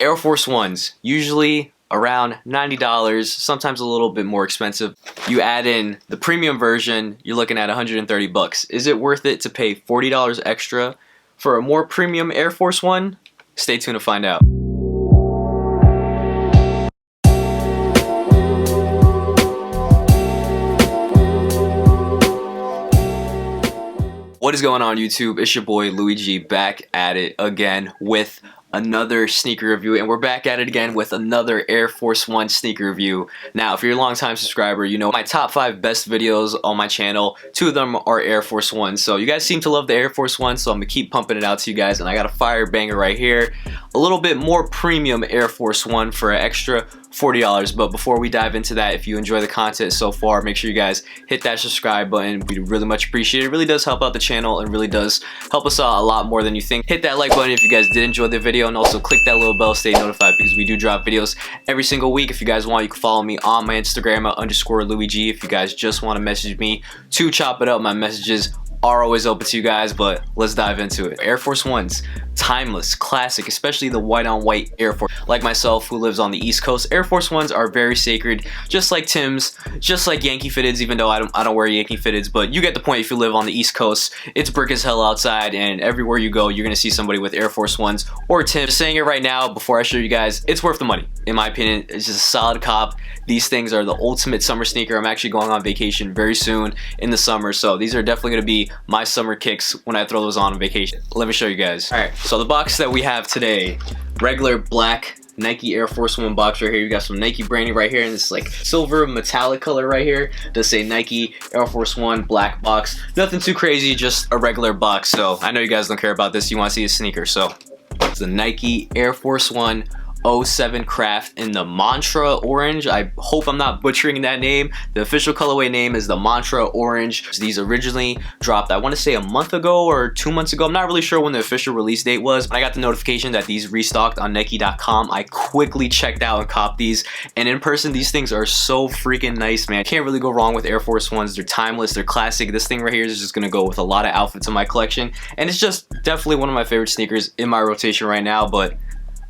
Air Force Ones, usually around $90, sometimes a little bit more expensive. You add in the premium version, you're looking at 130 bucks. Is it worth it to pay $40 extra for a more premium Air Force One? Stay tuned to find out. What is going on, YouTube? It's your boy Luigi back at it again with another sneaker review, and we're back at it again with another Air Force One sneaker review. Now, if you're a long-time subscriber, you know my top 5 best videos on my channel. 2 of them are Air Force Ones, so you guys seem to love the Air Force One, so I'm gonna keep pumping it out to you guys. And I got a fire banger right here, a little bit more premium Air Force One for an extra $40. But before we dive into that, if you enjoy the content so far, make sure you guys hit that subscribe button. We really much appreciate it. It really does help out the channel and really does help us out a lot more than you think. Hit that like button if you guys did enjoy the video, and also click that little bell to stay notified, because we do drop videos every single week. If you guys want, you can follow me on my Instagram at _LouisG. If you guys just want to message me to chop it up, my messages are always open to you guys. But let's dive into it. Air Force Ones, timeless, classic, especially the white on white Air Force. Like myself, who lives on the East Coast, Air Force Ones are very sacred, just like Tim's, just like Yankee Fitteds, even though I don't wear Yankee Fitteds, but you get the point. If you live on the East Coast, it's brick as hell outside, and everywhere you go, you're gonna see somebody with Air Force Ones or Tim's. Just saying it right now before I show you guys, it's worth the money. In my opinion, it's just a solid cop. These things are the ultimate summer sneaker. I'm actually going on vacation very soon in the summer, so these are definitely gonna be my summer kicks when I throw those on vacation. Let me show you guys. All right, so the box that we have today, regular black Nike Air Force One box right here. You got some Nike branding right here, and this like silver metallic color right here does say Nike Air Force One black box. Nothing too crazy, just a regular box. So I know you guys don't care about this. You want to see a sneaker, so it's the Nike Air Force One 07 Craft in the Mantra Orange. I hope I'm not butchering that name. The official colorway name is the Mantra Orange. These originally dropped, I want to say a month ago or 2 months ago. I'm not really sure when the official release date was. When I got the notification that these restocked on Nike.com, I quickly checked out and copped these. And in person, these things are so freaking nice, man. Can't really go wrong with Air Force Ones. They're timeless, they're classic. This thing right here is just gonna go with a lot of outfits in my collection. And it's just definitely one of my favorite sneakers in my rotation right now. But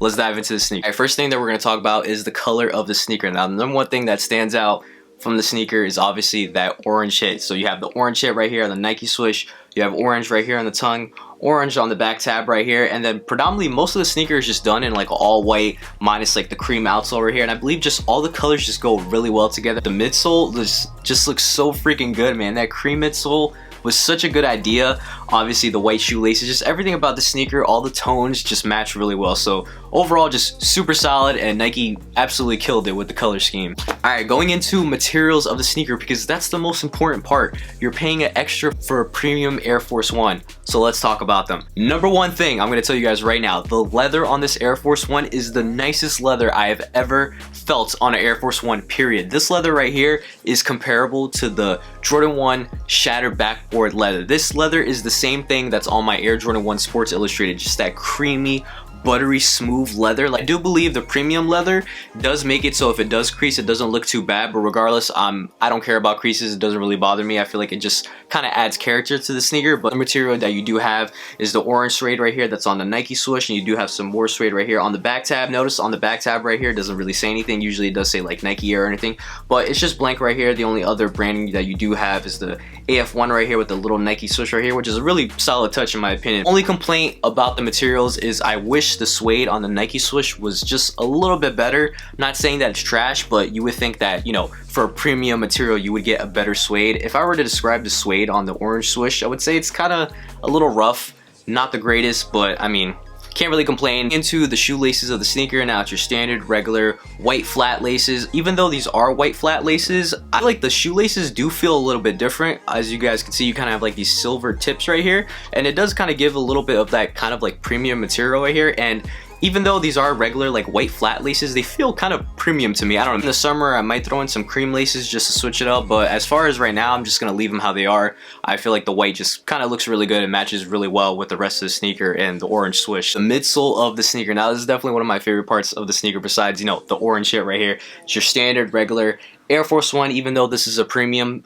let's dive into the sneaker. All right, first thing that we're going to talk about is the color of the sneaker. Now, the number one thing that stands out from the sneaker is obviously that orange hit. So you have the orange hit right here on the Nike swoosh. You have orange right here on the tongue, orange on the back tab right here, and then predominantly most of the sneaker is just done in like all white minus like the cream outsole right here. And I believe just all the colors just go really well together. The midsole just looks so freaking good, man. That cream midsole was such a good idea. Obviously the white shoelaces, just everything about the sneaker, all the tones just match really well. So overall, just super solid, and Nike absolutely killed it with the color scheme. All right, going into materials of the sneaker, because that's the most important part. You're paying an extra for a premium Air Force One, so let's talk about them. Number one thing I'm gonna tell you guys right now, the leather on this Air Force One is the nicest leather I have ever felt on an Air Force One, period. This leather right here is comparable to the Jordan 1 shattered backboard leather. This leather is the same thing that's on my Air Jordan 1 Sports Illustrated, just that creamy, buttery smooth leather. Like, I do believe the premium leather does make it so if it does crease, it doesn't look too bad, but regardless, I don't care about creases. It doesn't really bother me. I feel like it just kind of adds character to the sneaker. But the material that you do have is the orange suede right here that's on the Nike swoosh, and you do have some more suede right here on the back tab. Notice on the back tab right here, it doesn't really say anything. Usually it does say like Nike Air or anything, but it's just blank right here. The only other branding that you do have is the AF1 right here with the little Nike swoosh right here, which is a really solid touch in my opinion. Only complaint about the materials is I wish the suede on the Nike swoosh was just a little bit better. I'm not saying that it's trash, but you would think that, you know, for a premium material you would get a better suede. If I were to describe the suede on the orange swoosh, I would say it's kind of a little rough, not the greatest, but I mean, can't really complain. Into the shoelaces of the sneaker, now it's your standard regular white flat laces. Even though these are white flat laces, I like the shoelaces do feel a little bit different. As you guys can see, you kind of have like these silver tips right here, and it does kind of give a little bit of that kind of like premium material right here. And even though these are regular like white flat laces, they feel kind of premium to me. I don't know, in the summer I might throw in some cream laces just to switch it up, but as far as right now, I'm just gonna leave them how they are. I feel like the white just kind of looks really good and matches really well with the rest of the sneaker and the orange swoosh. The midsole of the sneaker, now this is definitely one of my favorite parts of the sneaker besides, you know, the orange shit right here. It's your standard regular Air Force One, even though this is a premium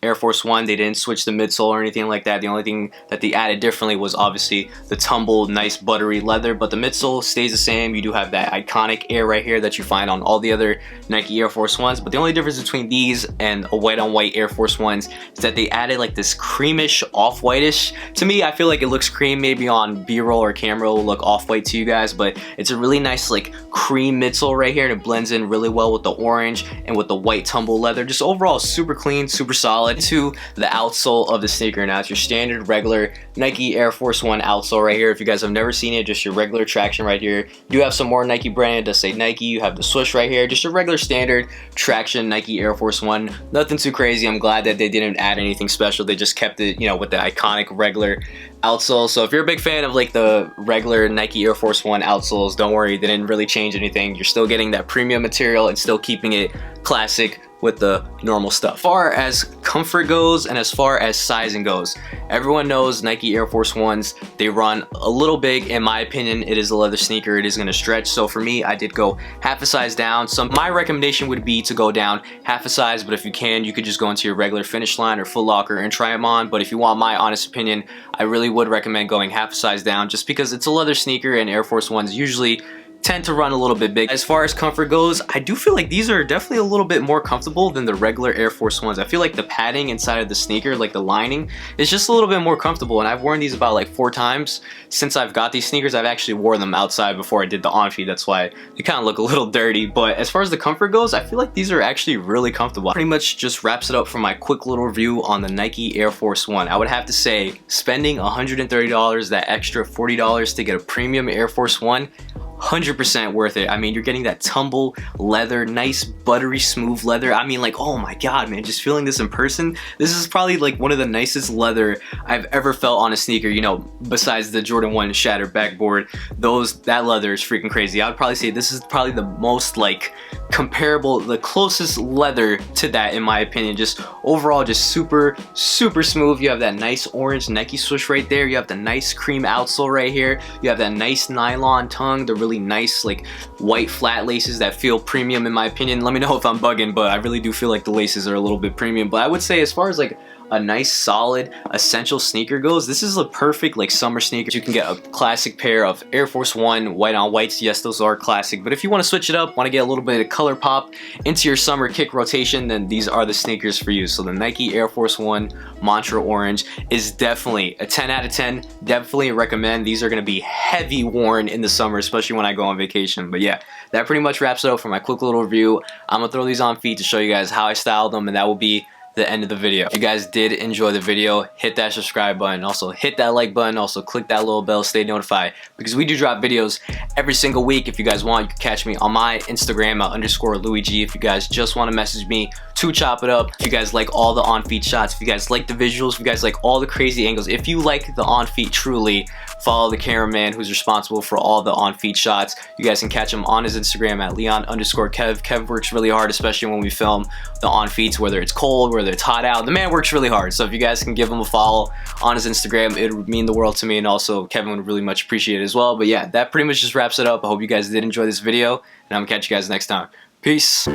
Air Force One, they didn't switch the midsole or anything like that. The only thing that they added differently was obviously the tumbled, nice buttery leather, but the midsole stays the same. You do have that iconic air right here that you find on all the other Nike Air Force Ones, but the only difference between these and a white on white Air Force Ones is that they added like this creamish, off-whitish. To me, I feel like it looks cream. Maybe on B-roll or camera it will look off-white to you guys, but it's a really nice like cream midsole right here, and it blends in really well with the orange and with the white tumble leather. Just overall super clean, super solid. To the outsole of the sneaker. Now it's your standard regular Nike Air Force One outsole right here. If you guys have never seen it, just your regular traction right here. You do have some more Nike brand, does say Nike. You have the swoosh right here, just a regular standard traction Nike Air Force One. Nothing too crazy. I'm glad that they didn't add anything special. They just kept it, you know, with the iconic regular outsole. So if you're a big fan of like the regular Nike Air Force One outsoles, don't worry, they didn't really change anything. You're still getting that premium material and still keeping it classic with the normal stuff. As far as comfort goes and as far as sizing goes, everyone knows Nike Air Force Ones, they run a little big. In my opinion, it is a leather sneaker, it is going to stretch. So for me, I did go half a size down. So my recommendation would be to go down half a size, but if you can, you could just go into your regular Finish Line or Foot Locker and try them on. But if you want my honest opinion, I really would recommend going half a size down, just because it's a leather sneaker and Air Force Ones usually tend to run a little bit big. As far as comfort goes, I do feel like these are definitely a little bit more comfortable than the regular Air Force Ones. I feel like the padding inside of the sneaker, like the lining, is just a little bit more comfortable, and I've worn these about like 4 times since I've got these sneakers. I've actually worn them outside before I did the on feed, that's why they kind of look a little dirty. But as far as the comfort goes, I feel like these are actually really comfortable. Pretty much just wraps it up for my quick little review on the Nike Air Force One. I would have to say, spending $130, that extra $40 to get a premium Air Force One, 100% worth it. I mean, you're getting that tumble leather, nice buttery smooth leather. I mean, like, oh my god, man, just feeling this in person, this is probably like one of the nicest leather I've ever felt on a sneaker, you know, besides the Jordan 1 shattered backboard. That leather is freaking crazy. I would probably say this is probably the most like comparable, the closest leather to that in my opinion. Just overall, just super smooth. You have that nice orange Nike swoosh right there. You have the nice cream outsole right here. You have that nice nylon tongue, the really nice like white flat laces that feel premium in my opinion. Let me know if I'm bugging, but I really do feel like the laces are a little bit premium. But I would say, as far as like a nice solid essential sneaker goes, this is a perfect like summer sneaker. You can get a classic pair of Air Force One white on whites. Yes, those are classic, but if you want to switch it up, want to get a little bit of color pop into your summer kick rotation, then these are the sneakers for you. So the Nike Air Force One Mantra Orange is definitely a 10 out of 10. Definitely recommend. These are going to be heavy worn in the summer, especially when I go on vacation. But yeah, that pretty much wraps it up for my quick little review. I'm gonna throw these on feet to show you guys how I styled them, and that will be the end of the video. If you guys did enjoy the video, hit that subscribe button, also hit that like button, also click that little bell, stay notified, because we do drop videos every single week. If you guys want, you can catch me on my Instagram at _LouisG. If you guys just want to message me to chop it up, if you guys like all the on-feet shots, if you guys like the visuals, if you guys like all the crazy angles, if you like the on-feet truly, follow the cameraman who's responsible for all the on-feet shots. You guys can catch him on his Instagram at Leon_Kev. Kev works really hard, especially when we film the on-feets, whether it's cold, whether it's hot out. The man works really hard, so if you guys can give him a follow on his Instagram, it would mean the world to me, and also Kevin would really much appreciate it as well. But yeah, that pretty much just wraps it up. I hope you guys did enjoy this video, and I'm gonna catch you guys next time. Peace.